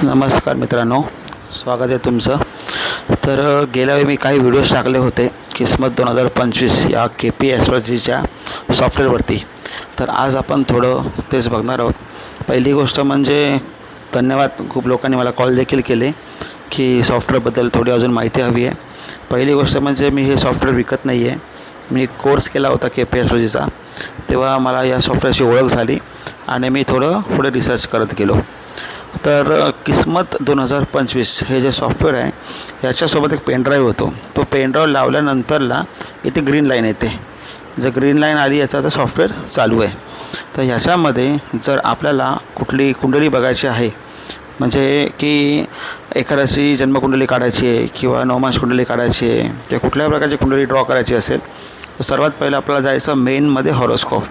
नमस्कार मित्रांनो, स्वागत आहे तुमचं. तर गेल्या वेळी मी काही व्हिडिओज टाकले होते किस्मत 2025 या KP ॲस्ट्रॉलॉजीच्या सॉफ्टवेअरवरती. तर आज आपण थोडं तेच बघणार आहोत. पहिली गोष्ट म्हणजे धन्यवाद, खूप लोकांनी मला कॉल देखील केले की सॉफ्टवेअरबद्दल थोडी अजून माहिती हवी आहे. पहिली गोष्ट म्हणजे मी हे सॉफ्टवेअर विकत नाही आहे. मी कोर्स केला होता KP ॲस्ट्रॉलॉजीचा, तेव्हा मला या सॉफ्टवेअरची ओळख झाली आणि मी थोडं पुढे रिसर्च करत गेलो. तर किस्मत 2025 हे जे सॉफ्टवेअर आहे याच्यासोबत एक पेनड्राईव्ह होतो. तो पेनड्राईव्ह लावल्यानंतरला इथे ग्रीन लाईन येते. जर ग्रीन लाईन आली याचा तर सॉफ्टवेअर चालू आहे. तर ह्याच्यामध्ये जर आपल्याला कुठली कुंडली बघायची आहे, म्हणजे की एखाद्याची जन्मकुंडली काढायची आहे किंवा नवमास कुंडली काढायची आहे किंवा कुठल्याही प्रकारची कुंडली ड्रॉ करायची असेल तर सर्वात पहिलं आपल्याला जायचं मेनमध्ये हॉरोस्कोप.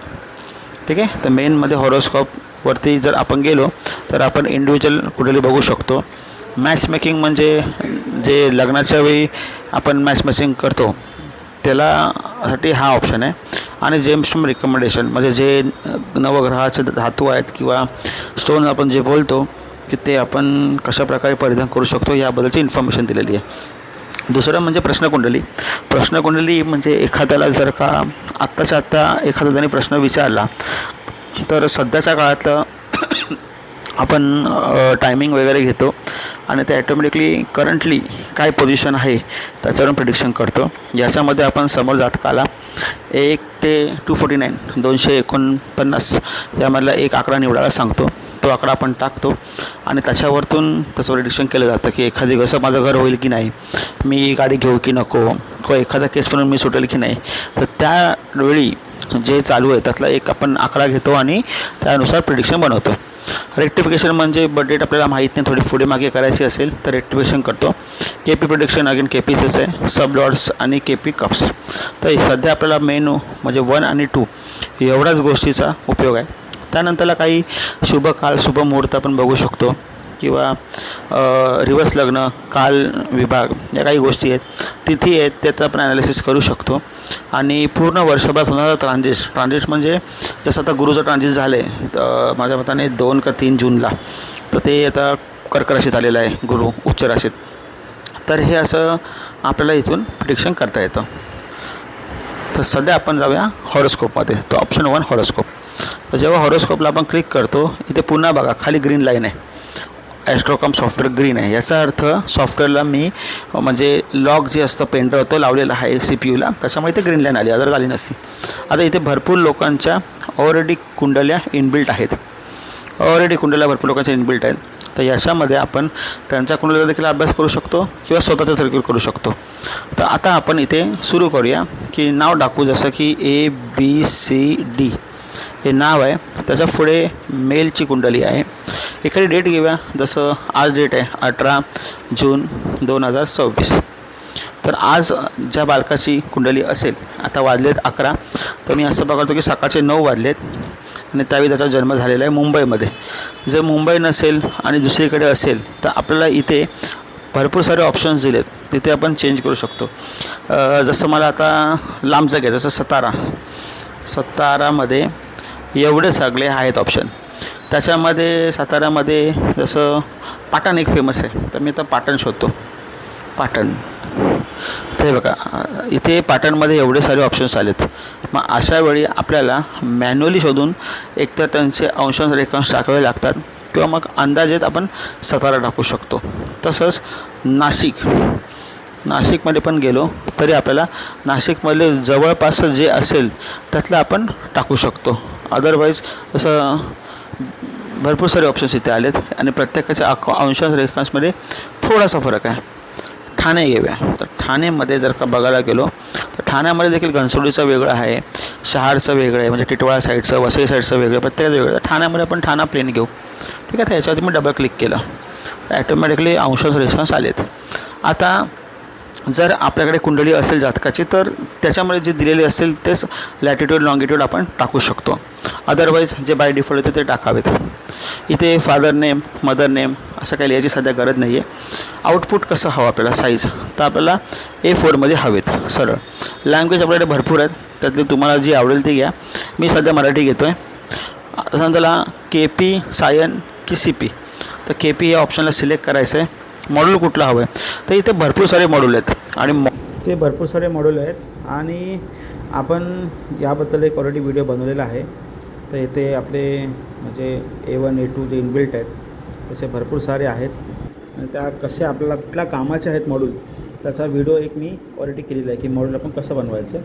ठीक आहे. तर मेनमध्ये हॉरोस्कोपवरती जर आपण गेलो तर आपण इंडिव्हिज्युअल कुंडली बघू शकतो. मॅच मेकिंग म्हणजे जे लग्नाच्या वेळी आपण मॅच मॅचिंग करतो त्यालासाठी हा ऑप्शन आहे. आणि जेम्सटोन रिकमेंडेशन म्हणजे जे नवग्रहाचे धातू आहेत किंवा स्टोन आपण जे बोलतो की ते आपण कशाप्रकारे परिधान करू शकतो याबद्दलची इन्फॉर्मेशन दिलेली आहे. दुसरं म्हणजे प्रश्नकुंडली. प्रश्नकुंडली म्हणजे एखाद्याला जर का आत्ताच्या आत्ता एखादा त्याने प्रश्न विचारला तर सध्याच्या काळातलं आपण टायमिंग वगैरे घेतो आणि ते ॲटोमॅटिकली करंटली काय पोझिशन आहे त्याच्यावरून प्रिडिक्शन करतो. याच्यामध्ये आपण समोर जातकाला 1 ते 249 249 यामधला एक आकडा निवडायला सांगतो. तो आकडा आपण टाकतो आणि त्याच्यावरतून त्याचं प्रिडिक्शन केलं जातं की एखादी कसं माझं घर होईल की नाही, मी गाडी घेऊ की नको, किंवा एखादा केस म्हणून मी सुटेल की नाही. तर त्यावेळी जे चालू आहे त्यातला एक आपण आकडा घेतो आणि त्यानुसार प्रिडिक्शन बनवतो. रेक्टिफिकेशन म्हणजे बड्डेट आपल्याला माहीत नाही, थोडी पुढे मागे करायची असेल तर रेक्टिफिकेशन करतो. KP प्रिडिक्शन अगेन KPC's आहे, सब लॉर्ड्स आणि KP कप्स. तर सध्या आपल्याला मेनू म्हणजे 1 आणि 2 एवढ्याच गोष्टीचा उपयोग आहे. त्यानंतरला काही शुभ काळ शुभ मुहूर्त आपण बघू शकतो किंवा रिवर्स लग्न काल विभाग या काही गोष्टी आहेत, तिथी आहेत, त्याचं आपण ॲनालिसिस करू शकतो. आणि पूर्ण वर्षभरात होणारा ट्रान्झिट म्हणजे जसं आता गुरुचं ट्रान्झिट झालं आहे तर माझ्या मताने 2 का 3 जूनला, तर ते आता कर्क राशीत आलेलं आहे, गुरु उच्च राशीत. तर हे असं आपल्याला इथून प्रिडिक्शन करता येतं. तर सध्या आपण जाऊया हॉरोस्कोपमध्ये. तो ऑप्शन 1 हॉरोस्कोप. तर जेव्हा हॉरोस्कोपला आपण क्लिक करतो इथे पुन्हा बघा खाली ग्रीन लाईन आहे, ॲस्ट्रोकॉम सॉफ्टवेअर ग्रीन आहे. याचा अर्थ सॉफ्टवेअरला मी म्हणजे लॉक जे असतं पेनड्राईव्ह तो लावलेला आहे CPUला, त्याच्यामुळे इथे ग्रीन लाईन आली, अदर झाली नसती. आता इथे भरपूर लोकांच्या ऑलरेडी कुंडल्या इनबिल्ट आहेत, भरपूर लोकांच्या इनबिल्ट आहेत. तर याच्यामध्ये आपण त्यांच्या कुंडलीचा देखील अभ्यास करू शकतो किंवा स्वतःचा सर्किट करू शकतो. तर आता आपण इथे सुरू करूया की नाव टाकू, जसं की ABCD हे नाव आहे, त्याच्या पुढे मेलची कुंडली आहे. एखादी डेट घेऊया, जसं आज डेट आहे 18 जून 2026. तर आज ज्या बालकाची कुंडली असेल, आता वाजलेत 11, तर मी असं बघतो की सकाळचे 9 वाजलेत आणि त्यावेळी त्याचा जन्म झालेला आहे मुंबईमध्ये. जर मुंबई नसेल आणि दुसरीकडे असेल तर आपल्याला इथे भरपूर सारे ऑप्शन्स दिलेत, तिथे आपण चेंज करू शकतो. जसं मला आता लांबचं घ्यायचं, जसं सातारामध्ये एवढे सगळे आहेत ऑप्शन. त्याच्यामध्ये साताऱ्यामध्ये जसं पाटण एक फेमस आहे, तर मी आता पाटण शोधतो. पाटण ते बघा इथे पाटणमध्ये एवढे सारे ऑप्शन्स आलेत. मग अशा वेळी आपल्याला मॅन्युअली शोधून एकतर त्यांचे अंशांश रेखांश टाकावे लागतात किंवा मग अंदाजेत आपण सातारा टाकू शकतो. तसंच नाशिकमध्ये पण गेलो तरी आपल्याला नाशिकमधले जवळपास जे असेल त्यातलं आपण टाकू शकतो. अदरवाईज असं भरपूर सारे ऑप्शन्स इथे आलेत आणि प्रत्येकाच्या अंशांश रेखांशमध्ये थोडासा फरक आहे. ठाणे घेऊया. तर ठाणेमध्ये जर का बघायला गेलो तर ठाण्यामध्ये देखील घनसोलीचं वेगळं आहे, शहाडचं वेगळं आहे, म्हणजे टिटवाळा साईडचं वसई साईडचं वेगळं, प्रत्येकाचं वेगळं. तर ठाण्यामध्ये आपण ठाणा प्लेन घेऊ. ठीक आहे. तर याच्यावरती मी डबल क्लिक केलं तर ॲटोमॅटिकली अंशांश रेखांश आलेत. आता जर आपल्याकडे कुंडली असेल जातकाची तर त्याच्यामध्ये जे दिलेले असेल तेच लॅटिट्यूड लॉंगिट्यूड आपण टाकू शकतो. अदरवाईज जे बाय डिफॉल्ट येते ते टाकावेत. इथे फादर नेम मदर नेम असं काही लिहायची सध्या गरज नाही आहे. आउटपुट कसं हवं आपल्याला साईज, तर आपल्याला A4मध्ये हवेत सरळ. लँग्वेज आपल्याकडे भरपूर आहेत, त्यातली तुम्हाला जी आवडेल ती घ्या. मी सध्या मराठी घेतो आहे. त्यानंतर KP सायन की CP तर KP या ऑप्शनला सिलेक्ट करायचं आहे. मॉड्यूल कुठलं हवं आहे तर इथे भरपूर सारे मॉड्यूल आहेत आणि ते भरपूर सारे मॉड्यूल आहेत आणि आपण याबद्दल एक ऑलरेडी व्हिडिओ बनवलेला आहे. तर इथे आपले म्हणजे A1 A2 जे इनबिल्ट आहेत तसे भरपूर सारे आहेत आणि त्या कसे आपल्याला कुठल्या कामाचे आहेत मॉड्यूल त्याचा व्हिडिओ एक मी ऑलरेडी केलेला आहे की मॉड्यूल आपण कसं बनवायचं.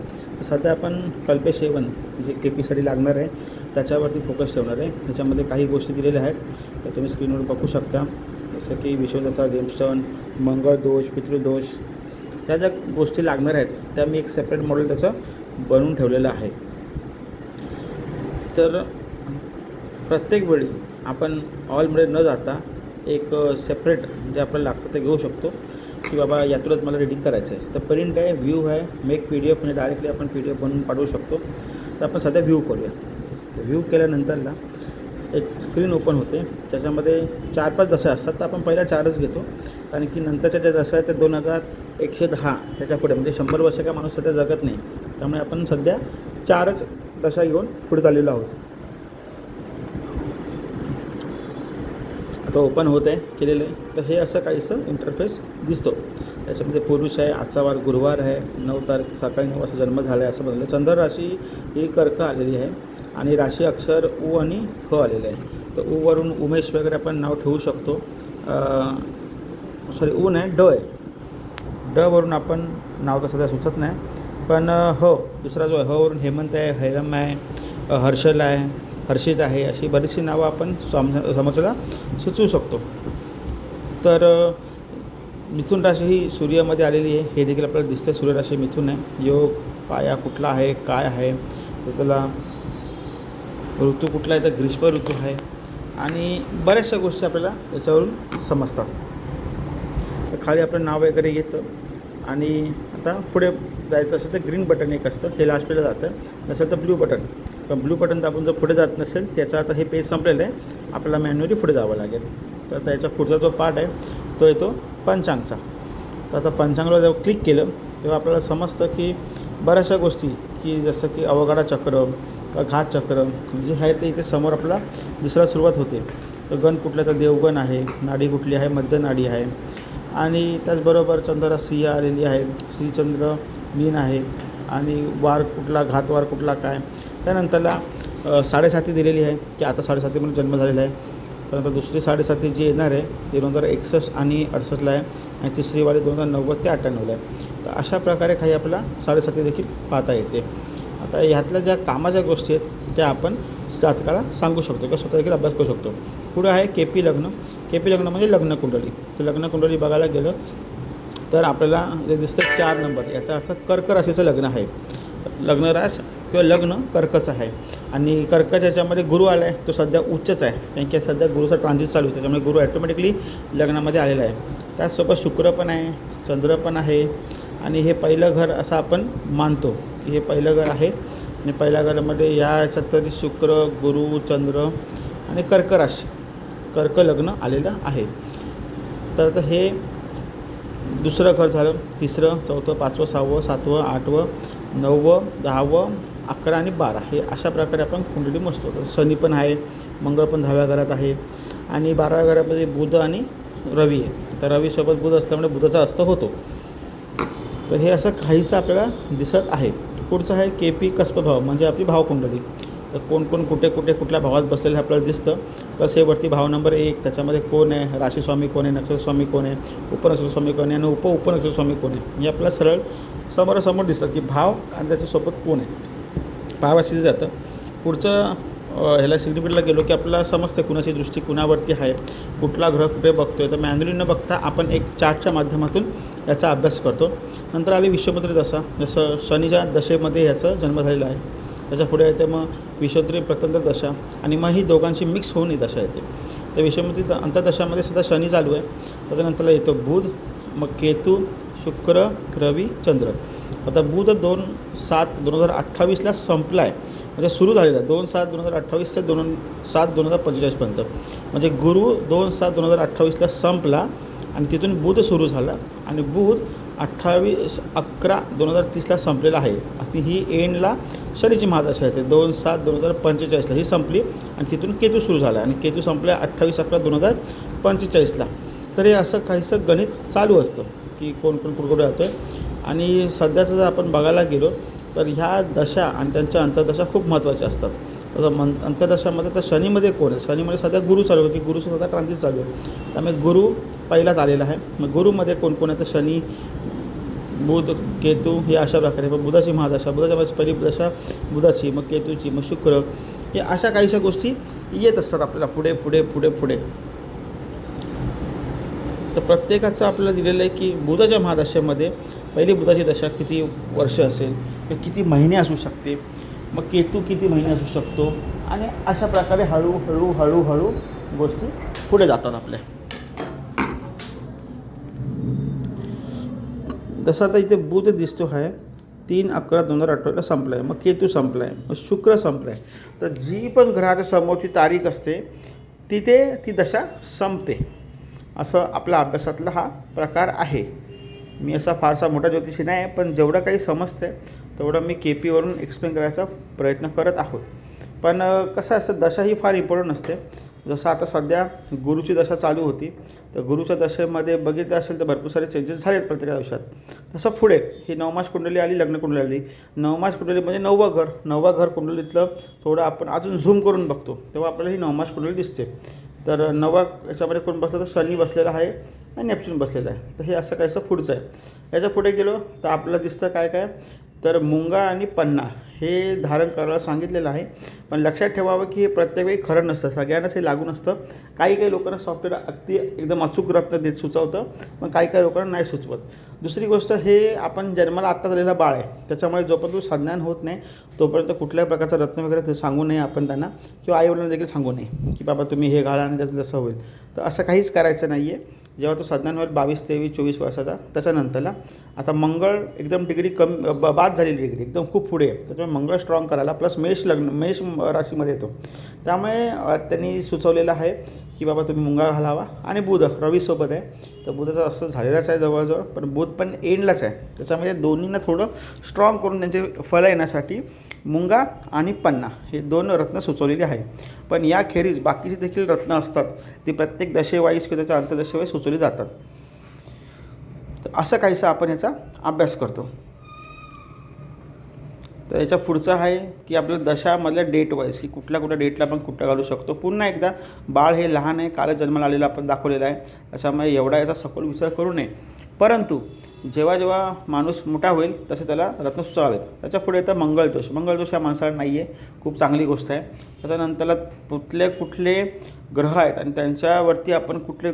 सध्या आपण कल्पेश A1 जे KPसाठी लागणार आहे त्याच्यावरती फोकस ठेवणार आहे. त्याच्यामध्ये काही गोष्टी दिलेल्या आहेत त्या तुम्ही स्क्रीनवर बघू शकता, जसं की विश्वदाचा जेमस्टोन, मंगळ दोष, पितृदोष, त्या ज्या गोष्टी लागणार आहेत त्या मी एक सेपरेट मॉडेल त्याचं बनवून ठेवलेलं आहे. तर प्रत्येक वेळी आपण ऑलमध्ये न जाता एक सेपरेट जे आपल्याला लागतं ते घेऊ शकतो की बाबा यातूनच मला रीडिंग करायचं आहे. तर प्रिंट आहे, व्ह्यू आहे, मेक PDF म्हणजे डायरेक्टली आपण PDF बनवून पाठवू शकतो. तर आपण सध्या व्ह्यू करूया. तर व्ह्यू केल्यानंतरला एक स्क्रीन ओपन होते, त्याच्यामध्ये 4-5 दशा असतात. तर आपण पहिल्या 4च घेतो कारण की नंतरच्या ज्या दशा आहेत त्या 2110 त्याच्या पुढे म्हणजे 100 वर्ष का माणूस सध्या जगत नाही. त्यामुळे आपण सध्या 4च दशा घेऊन पुढे चाललेलो आहोत. आता ओपन होत आहे केलेलं आहे. तर हे असं काहीसं इंटरफेस दिसतो. त्याच्यामध्ये पुरुष आहे, आजचा वार गुरुवार आहे, 9 तारीख सकाळी 9 वाजता जन्म झाला आहे असं बनलं. चंद्र राशी ही कर्क आलेली आहे आणि राशी अक्षर उ आणि ह आलेलं आहे. तर वरून उमेश वगैरे आपण नाव ठेवू शकतो. सॉरी उ नाही ड आहे. ड वरून आपण नाव तर सध्या सुचत नाही, पण ह दुसरा जो आहे ह वरून हेमंत आहे, हैरम आहे, हर्षल आहे, हर्षित आहे, अशी बरीचशी नावं आपण समोरच्याला सुचवू शकतो. तर मिथुन राशी ही सूर्यामध्ये आलेली आहे, हे देखील आपल्याला दिसतं. सूर्यराशी मिथुन आहे. योग पाया कुठला आहे, काय आहे, तर त्याला ऋतू कुठला आहे तर ग्रीष्म ऋतू आहे आणि बऱ्याचशा गोष्टी आपल्याला याच्यावरून समजतात. तर खाली आपलं नाव वगैरे येतं आणि आता पुढे जायचं असेल तर ग्रीन बटन एक असतं, हे लास्टला जातं. नसेल तर ब्लू बटन. पण ब्लू बटन दाबून जर पुढे जात नसेल त्याचा अर्थ हे पेज संपलेलं आहे, आपल्याला मॅन्युअली पुढे जावं लागेल. तर त्याचा पुढचा जो पार्ट आहे तो येतो पंचांगचा. तर आता पंचांगाला जेव्हा क्लिक केलं तेव्हा आपल्याला समजतं की बऱ्याचशा गोष्टी की जसं की अवघडा चक्र, घात चक्र जे आहे ते इथे समोर आपल्याला दिसायला सुरुवात होते. तर गण कुठल्याचा देवगण आहे, नाडी कुठली आहे, मध्य नाडी आहे आणि त्याचबरोबर चंद्रराशी आलेली आहे, श्रीचंद्र मीन आहे आणि वार कुठला, घातवार कुठला काय. त्यानंतरला 7.5 दिलेली आहे की आता 7.5 म्हणून जन्म झालेला आहे. त्यानंतर दुसरी 7.5 जी येणार आहे ती 2061 आणि 68ला आहे आणि तिसरीवाली 2090 ते 98ला आहे. तर अशा प्रकारे काही आपल्याला 7.5 देखील पाहता येते. आता ह्यातल्या ज्या कामाच्या गोष्टी आहेत त्या आपण जातकाला सांगू शकतो किंवा स्वतः देखील अभ्यास करू शकतो. पुढे आहे KP लग्न. KP लग्न म्हणजे लग्न कुंडली. तर लग्न कुंडली बघायला गेलं तर आपल्याला जे दिसतं 4 नंबर, याचा अर्थ कर्क राशीचं लग्न आहे. लग्न रास किंवा लग्न कर्कच आहे आणि कर्कच्या याच्यामध्ये गुरु आला आहे, तो सध्या उच्चच आहे कारण की सध्या गुरुचा ट्रान्झिट चालू आहे. त्याच्यामुळे गुरु ॲटोमॅटिकली लग्नामध्ये आलेला आहे. त्याचसोबत शुक्र पण आहे, चंद्र पण आहे आणि हे पहिलं घर असं आपण मानतो की हे पहिलं घर आहे आणि पहिल्या घरामध्ये याच्यात तरी शुक्र, गुरु, चंद्र आणि कर्क राशी, कर्क लग्न आलेलं आहे. तर आता हे दुसरं घर झालं. तिसरं, चौथं, 5वं, 6वं, 7वं, 8वं, 9वं, 10वं, 11 आणि 12 हे अशा प्रकारे आपण कुंडली मोजतो. तर शनी पण आहे, मंगळ पण 10व्या घरात आहे आणि 12व्या घरामध्ये बुध आणि रवी आहे. तर रवीसोबत बुध असल्यामुळे बुधाचा अस्त होतो. तर हे असं काहीसं आपल्याला दिसत आहे. पुढचं आहे KP कस्प भाव म्हणजे आपली भावकुंडली. तर कोण कोण कुठे कुठे कुठल्या भावात बसलेलं हे आपल्याला दिसतं. प्लस हे वरती भाव नंबर 1 त्याच्यामध्ये कोण आहे, राशीस्वामी कोण आहे, नक्षत्रस्वामी कोण आहे, उपनक्षत्रस्वामी कोण आहे आणि उपनक्षत्रस्वामी कोण आहे हे आपल्याला सरळ समोरासमोर दिसतात की भाव आणि त्याच्यासोबत कोण आहे. भावाशी जातं. पुढचं ह्याला सिग्निफिकंटला गेलो की आपल्याला समजतं कुणाची दृष्टी कुणावरती आहे, कुठला ग्रह कुठे बघतो आहे. तर मॅन्युअली न बघता आपण एक चार्टच्या माध्यमातून याचा अभ्यास करतो. नंतर आली विश्वमित्री दशा. जसं शनीच्या दशेमध्ये ह्याचा जन्म झालेला आहे. त्याच्या पुढे येते मग विश्वमित्री प्रत्यंतर दशा आणि मग ही दोघांची मिक्स होऊन ही दशा येते. तर विश्वमित्री अंतर्दशामध्ये सुद्धा शनी चालू आहे. त्याच्यानंतरला येतो बुध, मग केतू, शुक्र, रवी, चंद्र. आता बुध 2/7/2028ला संपला आहे म्हणजे सुरू झालेला आहे. 2/7/2028 ते 2/7/2045 पर्यंत म्हणजे गुरु 2/7/2028ला संपला आणि तिथून बुध सुरू झाला आणि बुध 28/11/2030ला संपलेला आहे. आणि ही एंडला शनीची महादशा येते 2/7/2045ला ही संपली आणि तिथून केतू सुरू झाला आणि केतू संपला 28/11/2045ला. तर हे असं काहीसं गणित चालू असतं की कोण कुठे राहतो आहे. आणि सध्याचं जर आपण बघायला गेलो तर ह्या दशा आणि त्यांच्या अंतर्दशा खूप महत्त्वाच्या असतात. तर अंतर्दशामध्ये तर शनीमध्ये कोण आहे, शनीमध्ये सध्या गुरु चालू आहे की गुरुचं सध्या ट्रान्झिट चालू आहे. त्यामुळे गुरु पहिलाच आलेला आहे. मग गुरुमध्ये कोण कोण आहे तर शनी, बुध, केतू हे अशा प्रकारे. मग बुधाची महादशा, बुधाच्या पहिली दशा बुधाची, मग केतूची, मग शुक्र, हे अशा काहीशा गोष्टी येत असतात आपल्याला पुढे पुढे पुढे पुढे. तर प्रत्येकाचं आपल्याला दिलेलं आहे की बुधाच्या महादशेमध्ये पहिली बुधाची दशा किती वर्ष असेल किंवा किती महिने असू शकते, मग केतू किती महिने असू शकतो, आणि अशा प्रकारे हळूहळू हळूहळू गोष्टी पुढे जातात आपल्या. जसं आता इथे बुध दिसतो आहे 3/11/2018ला संपला आहे. मग केतू संपला आहे, मग शुक्र संपला आहे. तर जी पण ग्रहाच्या समोरची तारीख असते तिथे ती दशा संपते, असं आपल्या अभ्यासातला हा प्रकार आहे. मी असा फारसा मोठा ज्योतिषी नाही आहे, पण जेवढं काही समजतं आहे तेवढं मी KP वरून एक्सप्लेन करायचा प्रयत्न करत आहोत. पण कसं असतं, दशा ही फार इम्पॉर्टंट नसते. जसं आता सध्या गुरुची दशा चालू होती, तर गुरुच्या दशेमध्ये बघितलं असेल तर भरपूर सारे चेंजेस झालेत प्रत्येक आयुष्यात. तसं पुढे ही नवमास कुंडली आली, लग्न कुंडली आली. नवमास कुंडली म्हणजे 9वं घर कुंडलीतलं थोडं आपण अजून झूम करून बघतो तेव्हा आपल्याला ही नवमास कुंडली दिसते. तर याच्यामध्ये कोण बसलं तर शनी बसलेला आहे आणि नेपच्यून बसलेला आहे. तर हे असं काहीसं पुढचं आहे. याच्या पुढे गेलो तर आपल्याला दिसतं काय काय तर मुंगा आणि पन्ना हे धारण करायला सांगितलेलं आहे. पण लक्षात ठेवावं की हे प्रत्येक वेळी खरं नसतं, सगळ्यांनाच हे लागू नसतं. काही लोकांना सॉफ्टवेअर अगदी एकदम अचूक रत्न देत सुचवतं, पण काही लोकांना नाही सुचवत. दुसरी गोष्ट, हे आपण जन्माला आत्ता झालेला बाळ आहे, त्याच्यामुळे जोपर्यंत संज्ञान होत नाही तोपर्यंत कुठल्याही प्रकारचं रत्न वगैरे ते सांगू नये आपण त्यांना, किंवा आईवडिलांना देखील सांगू नये की बाबा तुम्ही हे घाला आणि त्याचं जसं होईल. तर असं काहीच करायचं नाही आहे. जेव्हा तो संज्ञान होईल 22, 23, 24 वर्षाचा, त्याच्यानंतरला आता मंगळ एकदम डिग्री कमी बाद झालेली डिग्री एकदम खूप पुढे आहे. त्याच्यामुळे मंगळ स्ट्रॉंग करायला प्लस मेष राशीमध्ये येतो. त्यामुळे त्यांनी सुचवलेलं आहे की बाबा तुम्ही मुंगा घालावा. आणि बुध रवीसोबत आहे, तर बुधाचं असं झालेलंच आहे जवळजवळ, पण बुध पण एंडलाच आहे. त्याच्यामध्ये दोन्हींना थोडं स्ट्रॉंग करून त्यांचे फळं येण्यासाठी मुंगा आणि पन्ना हे 2 रत्न सुचवलेली आहे. पण याखेरीज बाकीची देखील रत्न असतात, ती प्रत्येक दशेवाईज किंवा त्याच्या अंतर्दशेवाईज सुचवली जातात. तर असं काहीसं आपण याचा अभ्यास करतो. तर याच्या पुढचं आहे की आपल्या दशामधल्या डेट वाईज की कुठल्या डेटला आपण कुठं घालू शकतो. पुन्हा एकदा बाळ हे लहान आहे, काल जन्माला आलेलं आपण दाखवलेलं आहे, त्याच्यामुळे एवढा याचा सखोल विचार करू नये. परंतु जेव्हा माणूस मोठा होईल तसे त्याला रत्न सुचवावेत. त्याच्या पुढे येतं मंगळदोष. मंगळदोष या माणसाला नाही आहे, खूप चांगली गोष्ट आहे. त्याच्यानंतरला कुठले ग्रह आहेत आणि त्यांच्यावरती आपण कुठले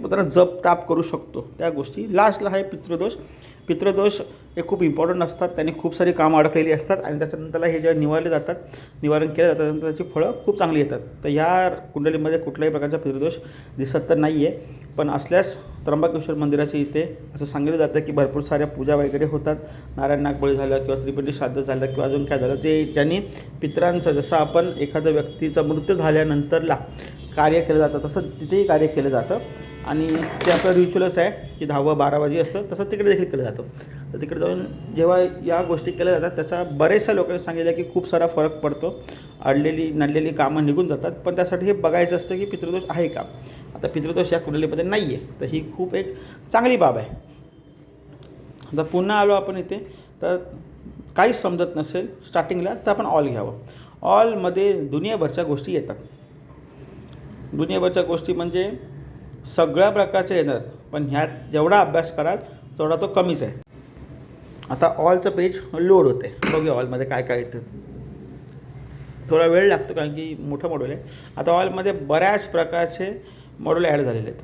जरा जप ताप करू शकतो त्या गोष्टी. लास्टला आहे पितृदोष. पितृदोष हे खूप इम्पॉर्टंट असतात, त्यांनी खूप सारी कामं अडकलेली असतात आणि त्याच्यानंतरला हे जेव्हा निवारण केलं जातं त्यानंतर त्याची फळं खूप चांगली येतात. तर या कुंडलीमध्ये कुठल्याही प्रकारचा पितृदोष दिसत तर नाही आहे, पण असल्यास त्र्यंबकेश्वर मंदिराच्या इथे असं सांगितलं जातं की भरपूर साऱ्या पूजा वगैरे होतात. नारायण नागबळी झालं किंवा त्रिपिंडी श्राद्ध झालं किंवा अजून काय झालं ते त्यांनी पितरांचं, जसं आपण एखाद्या व्यक्तीचा मृत्यू झाल्यानंतरला कार्य केलं जातं तसं तिथेही कार्य केलं जातं. आणि ते आपलं रिच्युअलच आहे की 10वा 12 असतं, तसं तिकडे देखील केलं जातं. तर तिकडे जाऊन जेव्हा या गोष्टी केल्या जातात त्याचा बरेचशा लोकांनी सांगितलं की खूप सारा फरक पडतो, नडलेली कामं निघून जातात. पण त्यासाठी हे बघायचं असतं की पितृदोष आहे का. आता पितृदोष या कुंडलीमध्ये नाही आहे, तर ही खूप एक चांगली बाब आहे. आता पुन्हा आलो आपण इथे, तर काहीच समजत नसेल स्टार्टिंगला तर आपण ऑल घ्यावं. ऑलमध्ये दुनियाभरच्या गोष्टी येतात. दुनियाभरच्या गोष्टी म्हणजे सगळ्या प्रकारच्या येणार, पण ह्यात जेवढा अभ्यास कराल तेवढा तो कमीच आहे. आता ऑलचं पेज लोड होते, बघूया ऑलमध्ये काय काय येतं. थोडा वेळ लागतो कारण की मोठं मॉड्यूल आहे. आता ऑलमध्ये बऱ्याच प्रकारचे मॉड्यूल ॲड झालेले आहेत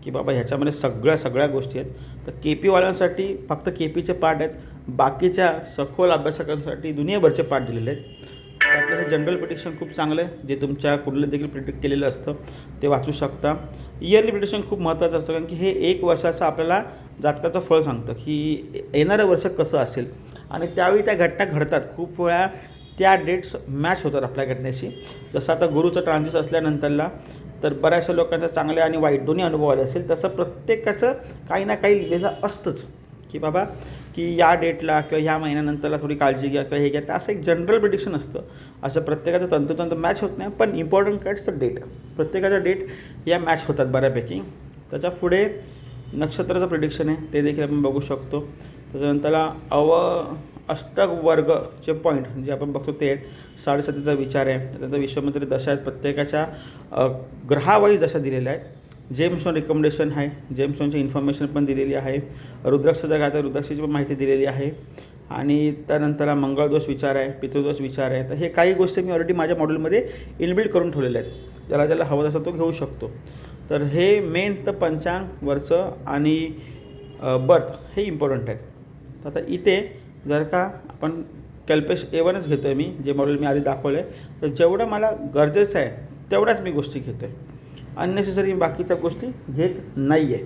की बाबा ह्याच्यामध्ये सगळ्या गोष्टी आहेत. तर KP वाल्यांसाठी फक्त KPचे पार्ट आहेत, बाकीच्या सखोल अभ्यासकांसाठी दुनियाभरचे पार्ट दिलेले आहेत. त्यातलं हे जनरल प्रिडिक्शन खूप चांगलं आहे, जे तुमच्या कुंडलीत देखील प्रिडिक्ट केलेलं असतं ते वाचू शकता. इयरली प्रिडिक्शन खूप महत्त्वाचं असतं कारण की हे 1 वर्षाचं आपल्याला जातकाचं फळ सांगतं की येणारं वर्ष कसं असेल, आणि त्यावेळी त्या घटना घडतात. खूप वेळा त्या डेट्स मॅच होतात आपल्या घटनेशी. जसं आता गुरुचं ट्रान्झिट असल्यानंतरला तर बऱ्याचशा लोकांचा चांगले आणि वाईट दोन्ही अनुभव आले असेल, तसं प्रत्येकाचं काही ना काही लिहिलेलं असतंच की बाबा की या डेटला किंवा ह्या महिन्यानंतरला थोडी काळजी घ्या किंवा हे घ्या. तर असं एक जनरल प्रिडिक्शन असतं. असं प्रत्येकाचं तंतोतंत मॅच होत नाही, पण इम्पॉर्टंट कॅट्सचं डेट, प्रत्येकाच्या डेट या मॅच होतात बऱ्यापैकी. त्याच्या पुढे नक्षत्राचं प्रिडिक्शन आहे, ते देखील आपण बघू शकतो. त्याच्यानंतरला अष्टक वर्गचे पॉईंट जे आपण बघतो ते आहेत. 7.5चा विचार आहे. त्यानंतर विश्वमित्री दशा आहेत, प्रत्येकाच्या ग्रहावाईज दशा दिलेल्या आहेत. जेम्स स्टोन रिकमेंडेशन आहे, जेम्स स्टोनची इन्फॉर्मेशन पण दिलेली आहे. रुद्राक्षाचा काय तर रुद्राक्षाची पण माहिती दिलेली आहे. आणि त्यानंतर मंगळदोष विचार आहे, पितृदोष विचार आहे. तर हे काही गोष्टी मी ऑलरेडी माझ्या मॉड्यूलमध्ये इनबिल्ड करून ठेवलेल्या आहेत. ज्याला हवं तसं तो घेऊ शकतो. तर हे मेन तर पंचांग वरचं आणि बर्थ हे इम्पॉर्टंट आहेत. तर आता इथे जर का आपण कल्पेश A1च घेतो आहे मी, जे मॉड्यूल मी आधी दाखवलं आहे, तर जेवढं मला गरजेचं आहे तेवढ्याच मी गोष्टी घेतो आहे. अननेसेसरी बाकीच्या गोष्टी घेत नाही आहे.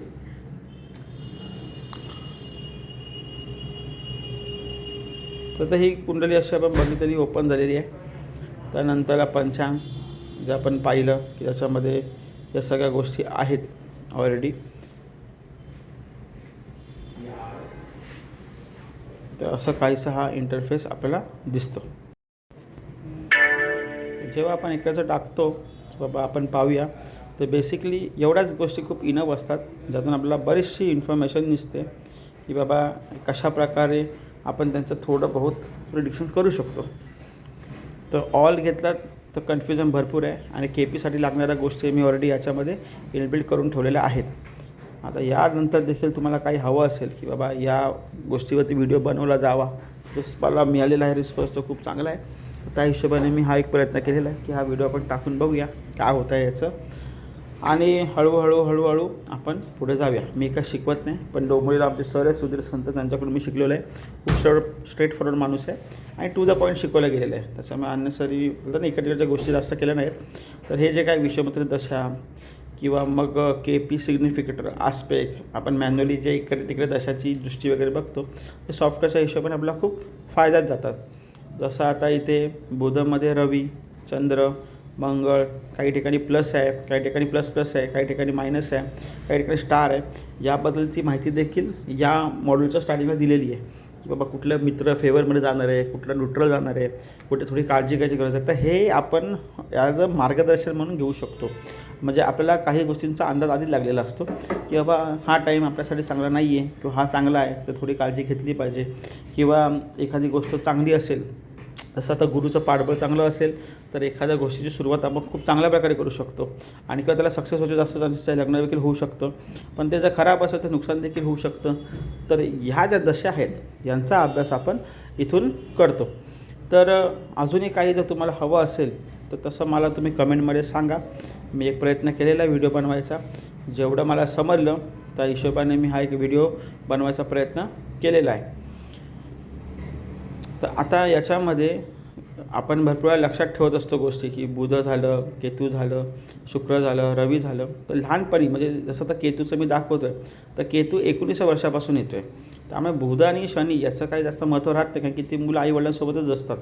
तर ही कुंडली अशी आपण बघितलेली ओपन झालेली आहे. त्यानंतर पंचांग जे आपण पाहिलं की त्याच्यामध्ये या सगळ्या गोष्टी आहेत ऑलरेडी. तर असं काहीसा हा इंटरफेस आपल्याला दिसतो. जेव्हा आपण इकडचं टाकतो बाबा आपण पाहूया, तर बेसिकली एवढ्याच गोष्टी खूप इनफ असतात, ज्यातून आपल्याला बरीचशी इन्फॉर्मेशन दिसते की बाबा कशाप्रकारे आपण त्यांचं थोडं बहुत प्रिडिक्शन करू शकतो. तर ऑल घेतलात तर कन्फ्युजन भरपूर आहे. आणि KPसाठी लागणाऱ्या गोष्टी मी ऑलरेडी याच्यामध्ये इनबिल्ड करून ठेवलेल्या आहेत. आता यानंतर देखील तुम्हाला काही हवं असेल की बाबा या गोष्टीवरती व्हिडिओ बनवला जावा, जो मला मिळालेला आहे रिस्पॉन्स तो खूप चांगला आहे. त्या हिशोबाने मी हा एक प्रयत्न केलेला आहे की हा व्हिडिओ आपण टाकून बघूया काय होतं आहे याचं. आणि हळूहळू आपण पुढे जाऊया. मी काय शिकवत नाही, पण डोंबिवलीला आमचे सर आहे सुधीर संत, त्यांच्याकडून मी शिकलेलं आहे. खूप स्ट्रेट फॉरवर्ड माणूस आहे आणि टू द पॉईंट शिकवलं गेलेलं आहे. त्याच्यामुळे अननेसरी ना इकडच्या गोष्टी जास्त केल्या नाहीत. तर हे जे काय विश्वमित्र दशा किंवा मग KP सिग्निफिकेटर आस्पेक्ट आपण मॅन्युअली जे इकडे तिकडे दशाची दृष्टी वगैरे बघतो, ते सॉफ्टवेअरच्या हिशोबाने आपल्याला खूप फायद्यात जातात. जसं आता इथे बुधमध्ये रवी, चंद्र, मंगळ, काही ठिकाणी प्लस आहे, काही ठिकाणी प्लस आहे, काही ठिकाणी मायनस आहे, काही ठिकाणी स्टार आहे. याबद्दलची माहिती देखील या मॉड्यूलच्या स्टार्टिंगला दिलेली आहे की बाबा कुठलं मित्र फेवरमध्ये जाणार आहे, कुठलं न्यूट्रल जाणार आहे, कुठे थोडी काळजी घ्यायची गरज आहे. तर हे आपण ॲज अ मार्गदर्शन म्हणून घेऊ शकतो. म्हणजे आपल्याला काही गोष्टींचा अंदाज आधीच लागलेला असतो की बाबा हा टाईम आपल्यासाठी चांगला नाही आहे किंवा हा चांगला आहे, तर थोडी काळजी घेतली पाहिजे. किंवा एखादी गोष्ट चांगली असेल, जसं आता गुरुचं पाठबळ चांगलं असेल तर एखाद्या गोष्टीची सुरुवात आपण खूप चांगल्या प्रकारे करू शकतो. आणि किंवा त्याला सक्सेस व्हायचे जास्त चान्सेस आहे, लग्न देखील होऊ शकतं. पण ते जर खराब असेल तर नुकसान देखील होऊ शकतं. तर ह्या ज्या दशा आहेत यांचा अभ्यास आपण इथून करतो. तर अजूनही काही जर तुम्हाला हवं असेल तर तसं मला तुम्ही कमेंटमध्ये सांगा. मी एक प्रयत्न केलेला व्हिडिओ बनवायचा, जेवढं मला समजलं त्या हिशोबाने मी हा एक व्हिडिओ बनवायचा प्रयत्न केलेला आहे. तर आता याच्यामध्ये आपण भरपूर वेळा लक्षात ठेवत असतो गोष्टी की बुध झालं, केतू झालं, शुक्र झालं, रवी झालं. तर लहानपणी म्हणजे जसं आता केतूचं मी दाखवतो आहे, तर केतू 19 वर्षापासून येतो आहे. त्यामुळे बुध आणि शनी याचं काही जास्त महत्त्व राहत नाही, कारण की ती मुलं आईवडिलांसोबतच असतात.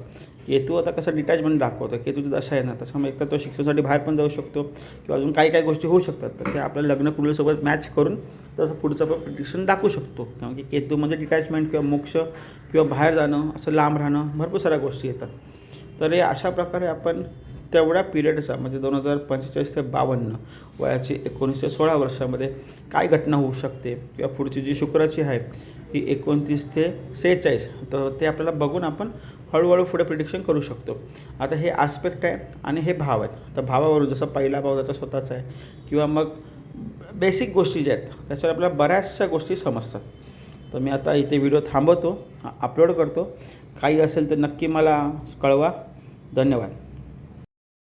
केतू आता कसं डिटॅचमेंट दाखवतो, केतूची दशा आहे ना, त्याच्यामुळे एकतर तो शिक्षणासाठी बाहेर पण जाऊ शकतो किंवा अजून काही गोष्टी होऊ शकतात. तर ते आपल्या लग्न कुंडलीसोबत मॅच करून तसं पुढचं पण प्रिडिक्शन दाखवू शकतो. कारण की केतू म्हणजे डिटॅचमेंट किंवा मोक्ष किंवा बाहेर जाणं, असं लांब राहणं, भरपूर साऱ्या गोष्टी येतात. तर हे अशा प्रकारे आपण तेवढ्या पिरियडचा म्हणजे 2045 ते 52 वयाची 19 ते 16 वर्षामध्ये काय घटना होऊ शकते किंवा पुढची जी शुक्राची आहे ही 29 ते 46, तर ते आपल्याला बघून आपण हळूहळू पुढे प्रिडिक्शन करू शकतो. आता हे आस्पेक्ट आहे आणि हे भाव आहेत. तर भावावरून जसं पहिला भाव त्याचा स्वतःचा आहे किंवा मग बेसिक गोष्टी ज्या आहेत त्याच्यावर आपल्याला बऱ्याचशा गोष्टी समजतात. तर मी आता इथे व्हिडिओ थांबवतो, अपलोड करतो. काही असेल तर नक्की मला कळवा. धन्यवाद.